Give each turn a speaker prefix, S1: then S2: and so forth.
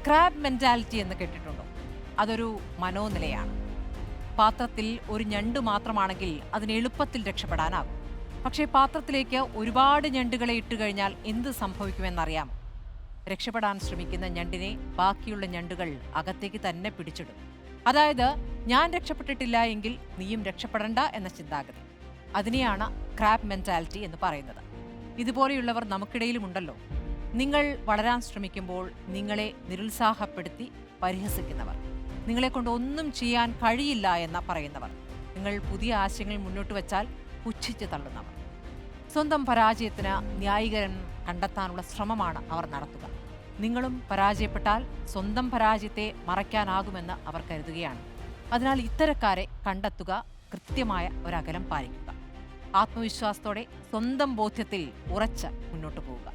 S1: Crab mentality എന്ന് കേട്ടിട്ടുണ്ടോ? അതൊരു മനോനിലയാണ്. പാത്രത്തിൽ ഒരു ഞണ്ട് മാത്രമാണെങ്കിൽ അതിന് എളുപ്പത്തിൽ രക്ഷപ്പെടാനാകും. പക്ഷേ പാത്രത്തിലേക്ക് ഒരുപാട് ഞണ്ടുകളെ ഇട്ട് കഴിഞ്ഞാൽ എന്ത് സംഭവിക്കുമെന്നറിയാമോ? രക്ഷപ്പെടാൻ ശ്രമിക്കുന്ന ഞണ്ടിനെ ബാക്കിയുള്ള ഞണ്ടുകൾ അകത്തേക്ക് തന്നെ പിടിച്ചിടും. അതായത്, ഞാൻ രക്ഷപ്പെട്ടിട്ടില്ല എങ്കിൽ നീയും രക്ഷപ്പെടണ്ട എന്ന ചിന്താഗതി. അതിനെയാണ് ക്രാബ് മെന്റാലിറ്റി എന്ന് പറയുന്നത്. ഇതുപോലെയുള്ളവർ നമുക്കിടയിലുമുണ്ടല്ലോ. നിങ്ങൾ വളരാൻ ശ്രമിക്കുമ്പോൾ നിങ്ങളെ നിരുത്സാഹപ്പെടുത്തി പരിഹസിക്കുന്നവർ, നിങ്ങളെ കൊണ്ട് ഒന്നും ചെയ്യാൻ കഴിയില്ല എന്ന് പറയുന്നവർ, നിങ്ങൾ പുതിയ ആശയങ്ങൾ മുന്നോട്ട് വെച്ചാൽ പുച്ഛിച്ച് തള്ളുന്നവർ. സ്വന്തം പരാജയത്തിന് ന്യായീകരണം കണ്ടെത്താനുള്ള ശ്രമമാണ് അവർ നടത്തുക. നിങ്ങളും പരാജയപ്പെട്ടാൽ സ്വന്തം പരാജയത്തെ മറയ്ക്കാനാകുമെന്ന് അവർ കരുതുകയാണ്. അതിനാൽ ഇത്തരക്കാരെ കണ്ടെത്തുക, കൃത്യമായ ഒരകലം പാലിക്കുക. ആത്മവിശ്വാസത്തോടെ സ്വന്തം ബോധ്യത്തിൽ ഉറച്ച് മുന്നോട്ട് പോവുക.